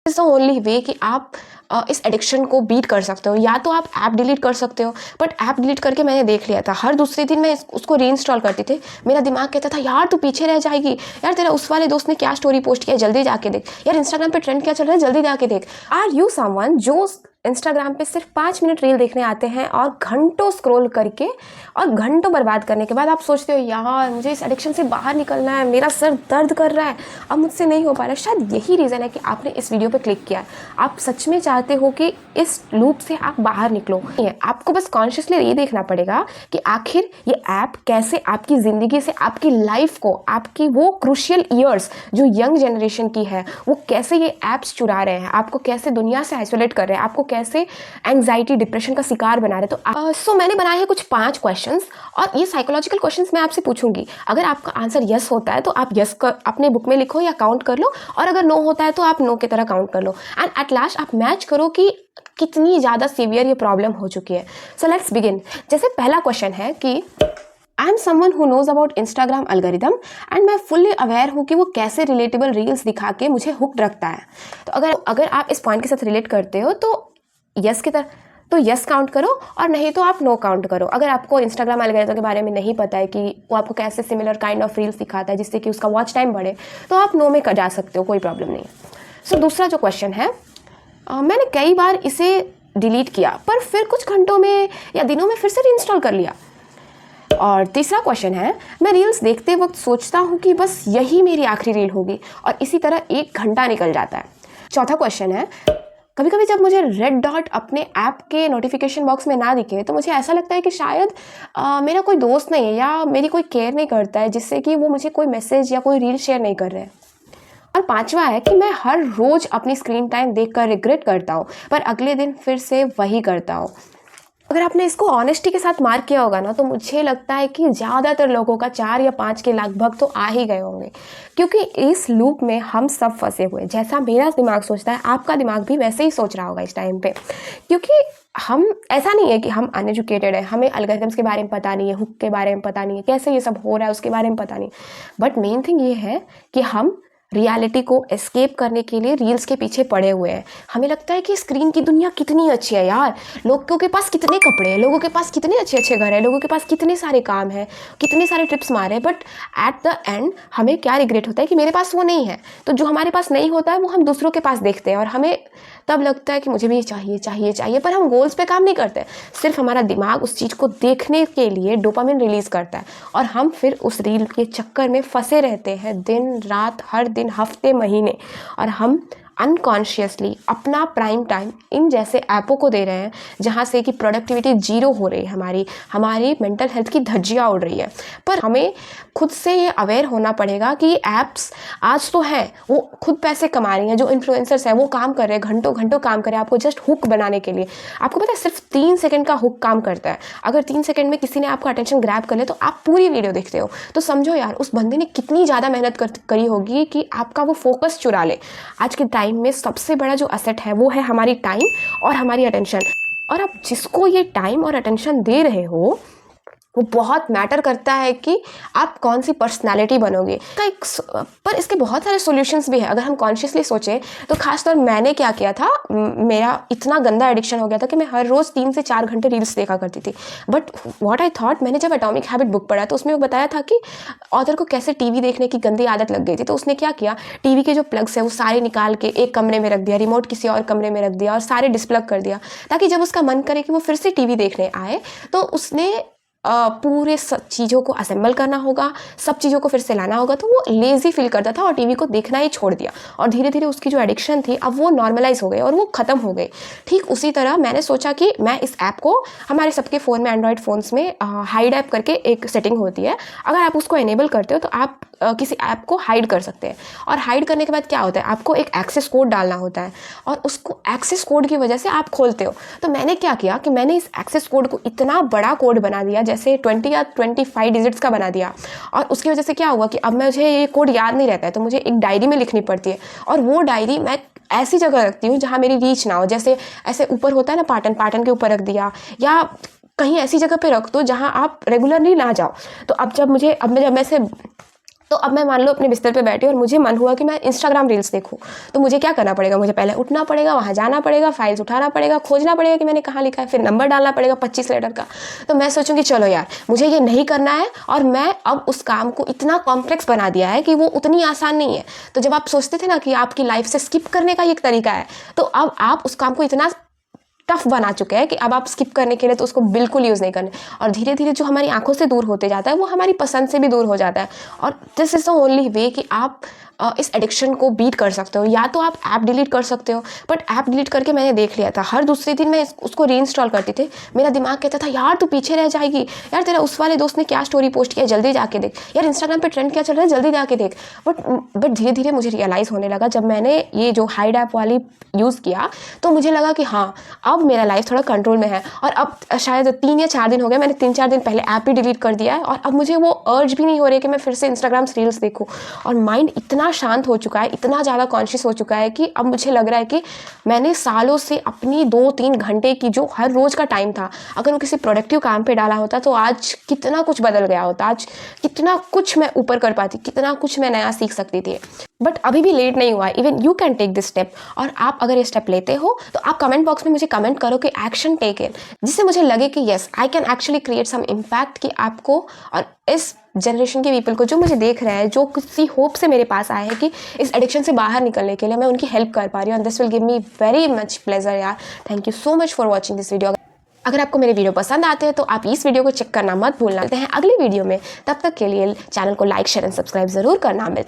Is the only way कि आप इस एडिक्शन को बीट कर सकते हो। या तो आप ऐप डिलीट कर सकते हो, बट ऐप डिलीट करके मैंने देख लिया था, हर दूसरे दिन मैं उसको रीइंस्टॉल करती थी। मेरा दिमाग कहता था यार तू पीछे रह जाएगी, यार तेरा उस वाले दोस्त ने क्या स्टोरी पोस्ट किया, जल्दी जाके देख, यार इंस्टाग्राम पे ट्रेंड क्या चल रहा है, जल्दी जाके देख। आर यू समवन जो इंस्टाग्राम पे सिर्फ 5 मिनट रील देखने आते हैं और घंटों स्क्रॉल करके और घंटों बर्बाद करने के बाद आप सोचते हो यार मुझे इस एडिक्शन से बाहर निकलना है, मेरा सर दर्द कर रहा है, अब मुझसे नहीं हो पा रहा है। शायद यही रीज़न है कि आपने इस वीडियो पे क्लिक किया है। आप सच में चाहते हो कि इस लूप से आप बाहर निकलो। आपको बस कॉन्शियसली ये देखना पड़ेगा कि आखिर ये ऐप कैसे आपकी ज़िंदगी से, आपकी लाइफ को, आपकी वो क्रूशियल ईयर्स जो यंग जनरेशन की है, वो कैसे ये ऐप्स चुरा रहे हैं, आपको कैसे दुनिया से आइसोलेट कर रहे हैं, आपको कैसे एंग्जाइटी डिप्रेशन का शिकार बना रहे हैं। तो मैंने बनाए हैं कुछ 5 क्वेश्चंस और ये साइकोलॉजिकल क्वेश्चंस मैं आपसे पूछूंगी। अगर आपका आंसर यस होता है तो आप यस अपने बुक में लिखो या काउंट कर लो, और अगर नो होता है तो आप नो की तरह काउंट कर लो। एंड एट लास्ट आप मैच करो कि कितनी ज़्यादा सीवियर ये प्रॉब्लम हो चुकी है। So let's begin. जैसे पहला क्वेश्चन है कि I am someone who knows about Instagram algorithm and मैं फुल्ली अवेयर हूँ कि वो कैसे रिलेटेबल रील्स दिखा के मुझे हुक्ड रखता है। तो अगर आप इस पॉइंट के साथ रिलेट करते हो तो यस की तरह तो यस काउंट करो, और नहीं तो आप नो काउंट करो। अगर आपको इंस्टाग्राम एल्गोरिथम के बारे में नहीं पता है कि वो आपको कैसे सिमिलर काइंड ऑफ रील्स दिखाता है जिससे कि उसका वॉच टाइम बढ़े, तो आप नो में जा सकते हो, कोई प्रॉब्लम नहीं। सो दूसरा जो क्वेश्चन है, मैंने कई बार इसे डिलीट किया पर फिर कुछ घंटों में या दिनों में फिर से रीइंस्टॉल कर लिया। और तीसरा क्वेश्चन है, मैं रील्स देखते वक्त सोचता हूँ कि बस यही मेरी आखिरी रील होगी और इसी तरह 1 घंटा निकल जाता है। चौथा क्वेश्चन है, कभी कभी जब मुझे रेड डॉट अपने ऐप के नोटिफिकेशन बॉक्स में ना दिखे तो मुझे ऐसा लगता है कि शायद मेरा कोई दोस्त नहीं है या मेरी कोई केयर नहीं करता है, जिससे कि वो मुझे कोई मैसेज या कोई रील शेयर नहीं कर रहे हैं। और पांचवा है कि मैं हर रोज़ अपनी स्क्रीन टाइम देखकर रिग्रेट करता हूँ पर अगले दिन फिर से वही करता हूँ। अगर आपने इसको ऑनेस्टी के साथ मार्क किया होगा ना, तो मुझे लगता है कि ज़्यादातर लोगों का 4 या 5 के लगभग तो आ ही गए होंगे, क्योंकि इस लूप में हम सब फंसे हुए। जैसा मेरा दिमाग सोचता है आपका दिमाग भी वैसे ही सोच रहा होगा इस टाइम पे, क्योंकि हम ऐसा नहीं है कि हम अनएजुकेटेड है, हमें एल्गोरिथम्स के बारे में पता नहीं है, हुक के बारे में पता नहीं है, कैसे ये सब हो रहा है उसके बारे में पता नहीं। बट मेन थिंग ये है कि हम रियलिटी को एस्केप करने के लिए रील्स के पीछे पड़े हुए हैं। हमें लगता है कि स्क्रीन की दुनिया कितनी अच्छी है यार, लोगों के पास कितने कपड़े हैं, लोगों के पास कितने अच्छे अच्छे घर हैं, लोगों के पास कितने सारे काम हैं, कितने सारे ट्रिप्स मारे हैं। बट एट द एंड हमें क्या रिग्रेट होता है कि मेरे पास वो नहीं है। तो जो हमारे पास नहीं होता है वो हम दूसरों के पास देखते हैं और हमें तब लगता है कि मुझे भी चाहिए चाहिए चाहिए, पर हम गोल्स पे काम नहीं करते। सिर्फ हमारा दिमाग उस चीज़ को देखने के लिए डोपामिन रिलीज़ करता है और हम फिर उस रील के चक्कर में फंसे रहते हैं दिन रात, हर दिन, हफ्ते, महीने। और हम अनकॉन्शियसली अपना प्राइम टाइम इन जैसे ऐपों को दे रहे हैं जहाँ से कि प्रोडक्टिविटी 0 हो रही है, हमारी मेंटल हेल्थ की धज्जियाँ उड़ रही है। पर हमें खुद से ये अवेयर होना पड़ेगा कि ये ऐप्स आज तो हैं, वो खुद पैसे कमा रही हैं, जो इन्फ्लुएंसर्स हैं वो काम कर रहे हैं, घंटों घंटों काम कर रहे हैं आपको जस्ट हुक बनाने के लिए। आपको पता है सिर्फ 3 सेकंड का हुक काम करता है। अगर 3 सेकंड में किसी ने आपका अटेंशन ग्रैब कर ले तो आप पूरी वीडियो देखते हो, तो समझो यार उस बंदे ने कितनी ज़्यादा मेहनत करी होगी कि आपका वो फोकस चुरा ले। आज के टाइम में सबसे बड़ा जो असेट है वो है हमारी टाइम और हमारी अटेंशन। और आप जिसको ये टाइम और अटेंशन दे रहे हो वो बहुत मैटर करता है कि आप कौन सी पर्सनालिटी बनोगे। पर इसके बहुत सारे सॉल्यूशंस भी हैं अगर हम कॉन्शियसली सोचें तो। खासतौर मैंने क्या किया था, मेरा इतना गंदा एडिक्शन हो गया था कि मैं हर रोज़ 3 से 4 घंटे रील्स देखा करती थी। बट व्हाट आई थॉट, मैंने जब एटॉमिक हैबिट बुक पढ़ा तो उसमें वो बताया था कि ऑथर को कैसे टीवी देखने की गंदी आदत लग गई थी। तो उसने क्या किया, टीवी के जो प्लग्स है वो सारे निकाल के एक कमरे में रख दिया, रिमोट किसी और कमरे में रख दिया और सारे डिसप्लग कर दिया, ताकि जब उसका मन करे कि वो फिर से टीवी देखने आए तो उसने पूरे सब चीज़ों को असेंबल करना होगा, सब चीज़ों को फिर से लाना होगा। तो वो लेज़ी फील करता था और टीवी को देखना ही छोड़ दिया और धीरे धीरे उसकी जो एडिक्शन थी अब वो नॉर्मलाइज हो गई और वो ख़त्म हो गई। ठीक उसी तरह मैंने सोचा कि मैं इस ऐप को, हमारे सबके फ़ोन में, एंड्रॉयड फ़ोन्स में हाइड ऐप करके एक सेटिंग होती है, अगर आप उसको इनेबल करते हो तो आप किसी ऐप को हाइड कर सकते हैं। और हाइड करने के बाद क्या होता है, आपको एक एक्सेस कोड डालना होता है और उसको एक्सेस कोड की वजह से आप खोलते हो। तो मैंने क्या किया कि मैंने इस एक्सेस कोड को इतना बड़ा कोड बना दिया, जैसे 20 या 25 डिजिट्स का बना दिया। और उसकी वजह से क्या हुआ कि अब मुझे ये कोड याद नहीं रहता है, तो मुझे एक डायरी में लिखनी पड़ती है। और वो डायरी मैं ऐसी जगह रखती हूँ जहाँ मेरी रीच ना हो, जैसे ऐसे ऊपर होता है ना, पाटन के ऊपर रख दिया, या कहीं ऐसी जगह पे रख दो जहाँ आप रेगुलरली ना जाओ। तो अब जब मैं से तो अब मैं मान लो अपने बिस्तर पे बैठी और मुझे मन हुआ कि मैं इंस्टाग्राम रील्स देखूँ, तो मुझे क्या करना पड़ेगा, मुझे पहले उठना पड़ेगा, वहाँ जाना पड़ेगा, फाइल्स उठाना पड़ेगा, खोजना पड़ेगा कि मैंने कहाँ लिखा है, फिर नंबर डालना पड़ेगा 25 लेटर का। तो मैं सोचूंगी चलो यार मुझे ये नहीं करना है, और मैं अब उस काम को इतना कॉम्प्लेक्स बना दिया है कि वो उतनी आसान नहीं है। तो जब आप सोचते थे ना कि आपकी लाइफ से स्किप करने का एक तरीका है, तो अब आप उस काम को इतना टफ बना चुके हैं कि अब आप स्किप करने के लिए तो उसको बिल्कुल यूज़ नहीं करने, और धीरे धीरे जो हमारी आंखों से दूर होते जाता है वो हमारी पसंद से भी दूर हो जाता है। और this is the only way कि आप इस एडिक्शन को बीट कर सकते हो। या तो आप ऐप डिलीट कर सकते हो, बट ऐप डिलीट करके मैंने देख लिया था हर दूसरे दिन मैं उसको रीइंस्टॉल करती थी। मेरा दिमाग कहता था यार तू पीछे रह जाएगी, यार तेरा उस वाले दोस्त ने क्या स्टोरी पोस्ट किया जल्दी जाके देख, यार इंस्टाग्राम पे ट्रेंड क्या चल रहा है जल्दी जाके देख। बट धीरे धीरे मुझे रियलाइज़ होने लगा जब मैंने ये जो हाइड ऐप वाली यूज़ किया, तो मुझे लगा कि हाँ अब मेरा लाइफ थोड़ा कंट्रोल में है। और अब शायद 3 या 4 दिन हो गए, मैंने 3-4 दिन पहले ऐप भी डिलीट कर दिया है, और अब मुझे वो अर्ज भी नहीं हो रही है कि मैं फिर से इंस्टाग्राम रील्स देखूँ। और माइंड इतना शांत हो चुका है, इतना ज़्यादा कॉन्शियस हो चुका है कि अब मुझे लग रहा है कि मैंने सालों से अपनी 2-3 घंटे की जो हर रोज़ का टाइम था, अगर वो किसी प्रोडक्टिव काम पे डाला होता तो आज कितना कुछ बदल गया होता, आज कितना कुछ मैं ऊपर कर पाती, कितना कुछ मैं नया सीख सकती थी। बट अभी भी लेट नहीं हुआ, even you can take this step. और आप अगर ये स्टेप लेते हो तो आप कमेंट बॉक्स में मुझे कमेंट करो कि एक्शन टेकन, जिससे मुझे लगे कि yes I can actually create some impact, कि आपको और इस जनरेशन के पीपल को जो मुझे देख रहे हैं, जो किसी होप से मेरे पास आए हैं कि इस एडिक्शन से बाहर निकलने के लिए मैं उनकी हेल्प कर पा रही हूँ। And this will give me very much pleasure यार। Thank you so much for watching this video. अगर आपको मेरे वीडियो पसंद आते हैं तो आप इस वीडियो को चेक करना मत भूलना। मिलते हैं अगले वीडियो में, तब तक के लिए चैनल को लाइक शेयर एंड सब्सक्राइब जरूर करना। मिलते हैं।